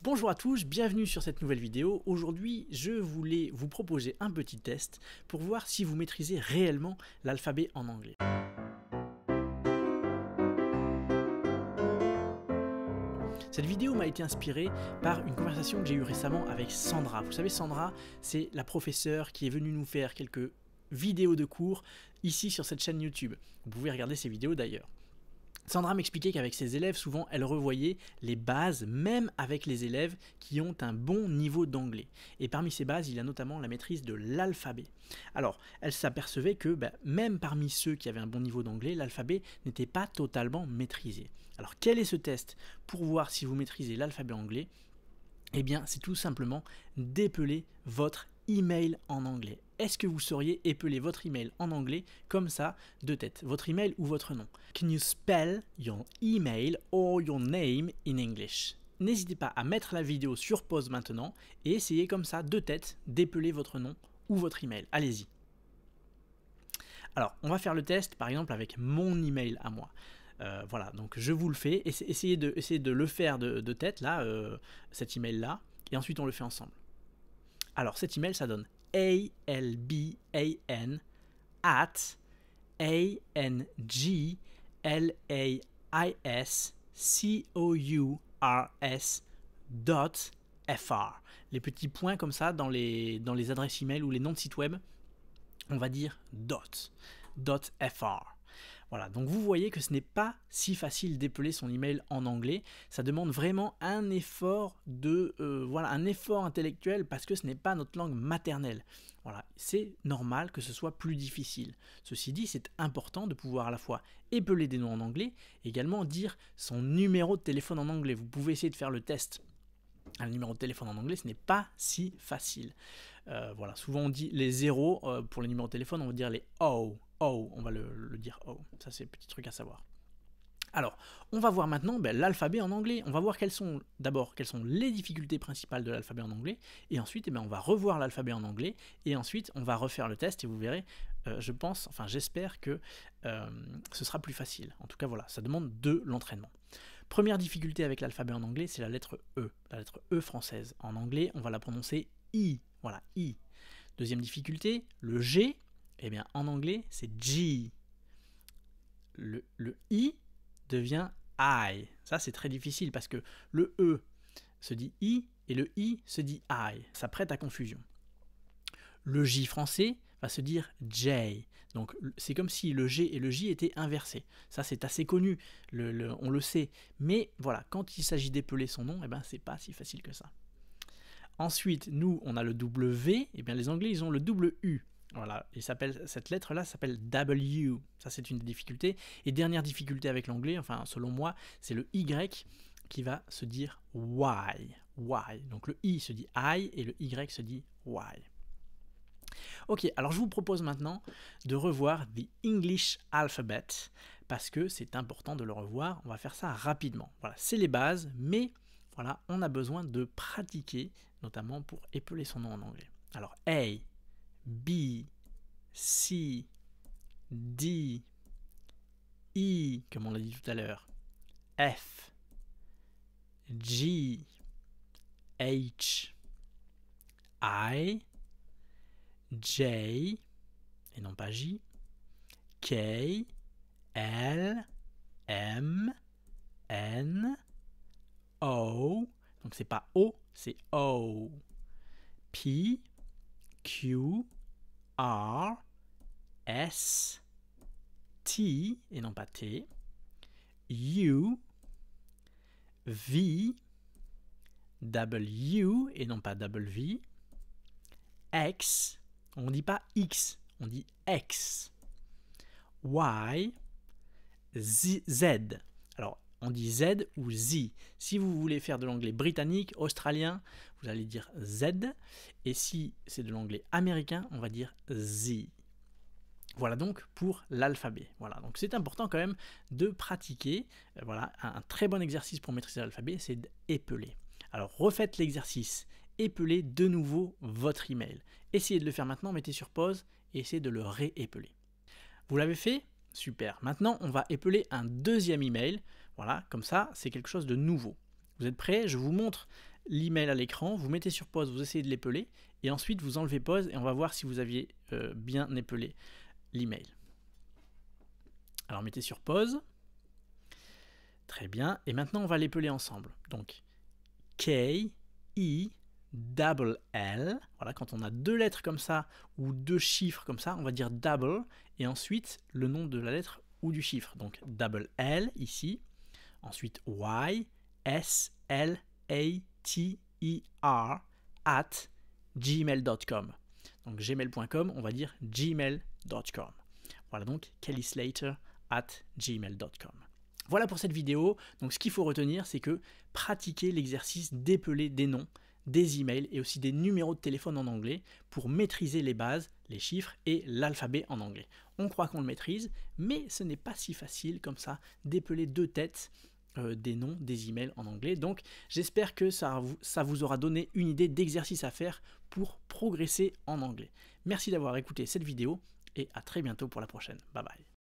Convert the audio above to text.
Bonjour à tous, bienvenue sur cette nouvelle vidéo. Aujourd'hui, je voulais vous proposer un petit test pour voir si vous maîtrisez réellement l'alphabet en anglais. Cette vidéo m'a été inspirée par une conversation que j'ai eue récemment avec Sandra. Vous savez, Sandra, c'est la professeure qui est venue nous faire quelques vidéos de cours ici sur cette chaîne YouTube. Vous pouvez regarder ces vidéos d'ailleurs. Sandra m'expliquait qu'avec ses élèves, souvent, elle revoyait les bases, même avec les élèves qui ont un bon niveau d'anglais. Et parmi ces bases, il y a notamment la maîtrise de l'alphabet. Alors, elle s'apercevait que même parmi ceux qui avaient un bon niveau d'anglais, l'alphabet n'était pas totalement maîtrisé. Alors, quel est ce test pour voir si vous maîtrisez l'alphabet anglais? Eh bien, c'est tout simplement d'épeler votre email en anglais. Est-ce que vous sauriez épeler votre email en anglais comme ça, de tête? Votre email ou votre nom? Can you spell your email or your name in English? N'hésitez pas à mettre la vidéo sur pause maintenant et essayez comme ça, de tête, d'épeler votre nom ou votre email. Allez-y. Alors, on va faire le test par exemple avec mon email à moi. Voilà, donc je vous le fais. Essayez de le faire de tête, là, cet email là, et ensuite on le fait ensemble. Alors, cet email, ça donne alban@angliskours.fr. Les petits points comme ça dans les adresses email ou les noms de sites web, on va dire .fr. Voilà, donc vous voyez que ce n'est pas si facile d'épeler son email en anglais. Ça demande vraiment un effort un effort intellectuel parce que ce n'est pas notre langue maternelle. Voilà, c'est normal que ce soit plus difficile. Ceci dit, c'est important de pouvoir à la fois épeler des noms en anglais et également dire son numéro de téléphone en anglais. Vous pouvez essayer de faire le test. Un numéro de téléphone en anglais, ce n'est pas si facile. Voilà, souvent on dit les zéros pour les numéros de téléphone, on va dire les O. O, on va le dire O. Ça, c'est un petit truc à savoir. Alors, on va voir maintenant l'alphabet en anglais. On va voir quelles sont les difficultés principales de l'alphabet en anglais. Et ensuite, on va revoir l'alphabet en anglais. Et ensuite, on va refaire le test. Et vous verrez, j'espère que ce sera plus facile. En tout cas, voilà, ça demande de l'entraînement. Première difficulté avec l'alphabet en anglais, c'est la lettre E. La lettre E française. En anglais, on va la prononcer I. Voilà, I. Deuxième difficulté, le G. Eh bien, en anglais, c'est G. Le I devient I. Ça, c'est très difficile parce que le E se dit I et le I se dit I. Ça prête à confusion. Le J français va se dire J. Donc, c'est comme si le G et le J étaient inversés. Ça, c'est assez connu, on le sait. Mais voilà, quand il s'agit d'épeler son nom, c'est pas si facile que ça. Ensuite, nous, on a le W. Eh bien, les Anglais, ils ont le double U. Voilà, et cette lettre-là s'appelle W. Ça, c'est une des difficultés. Et dernière difficulté avec l'anglais, enfin, selon moi, c'est le Y qui va se dire Y. Y. Donc, le I se dit I et le Y se dit Y. Ok, alors je vous propose maintenant de revoir the English alphabet parce que c'est important de le revoir. On va faire ça rapidement. Voilà, c'est les bases, mais voilà, on a besoin de pratiquer, notamment pour épeler son nom en anglais. Alors, A, B, C, D, E, comme on l'a dit tout à l'heure, F, G, H, I, J, et non pas J, K, L, M, N, O, donc c'est pas O, c'est O, P, Q, R, S, T, et non pas T, U, V, W, et non pas W, X, on ne dit pas X, on dit X, Y, Z. Alors, on dit Z ou Z. Si vous voulez faire de l'anglais britannique, australien, vous allez dire Z. Et si c'est de l'anglais américain, on va dire Z. Voilà donc pour l'alphabet. Voilà, donc c'est important quand même de pratiquer. Voilà, un très bon exercice pour maîtriser l'alphabet, c'est d'épeler. Alors, refaites l'exercice. Épelez de nouveau votre email. Essayez de le faire maintenant, mettez sur pause et essayez de le réépeler. Vous l'avez fait? Super. Maintenant, on va épeler un deuxième email. Voilà, comme ça, c'est quelque chose de nouveau. Vous êtes prêts? Je vous montre l'email à l'écran, vous mettez sur pause, vous essayez de l'épeler, et ensuite vous enlevez pause et on va voir si vous aviez bien épelé l'email. Alors mettez sur pause. Très bien, et maintenant on va l'épeler ensemble. Donc K-I-L-L, voilà, quand on a deux lettres comme ça, ou deux chiffres comme ça, on va dire double, et ensuite le nom de la lettre ou du chiffre. Donc double L ici, ensuite Y, S-L-A-T-E-R, at gmail.com. Donc gmail.com, on va dire gmail.com. Voilà donc kellyslater at gmail.com. Voilà pour cette vidéo. Donc ce qu'il faut retenir, c'est que pratiquer l'exercice d'épeler des noms, des emails et aussi des numéros de téléphone en anglais pour maîtriser les bases, les chiffres et l'alphabet en anglais. On croit qu'on le maîtrise, mais ce n'est pas si facile comme ça d'épeler de tête des noms, des emails en anglais. Donc j'espère que ça vous aura donné une idée d'exercice à faire pour progresser en anglais. Merci d'avoir écouté cette vidéo et à très bientôt pour la prochaine. Bye bye.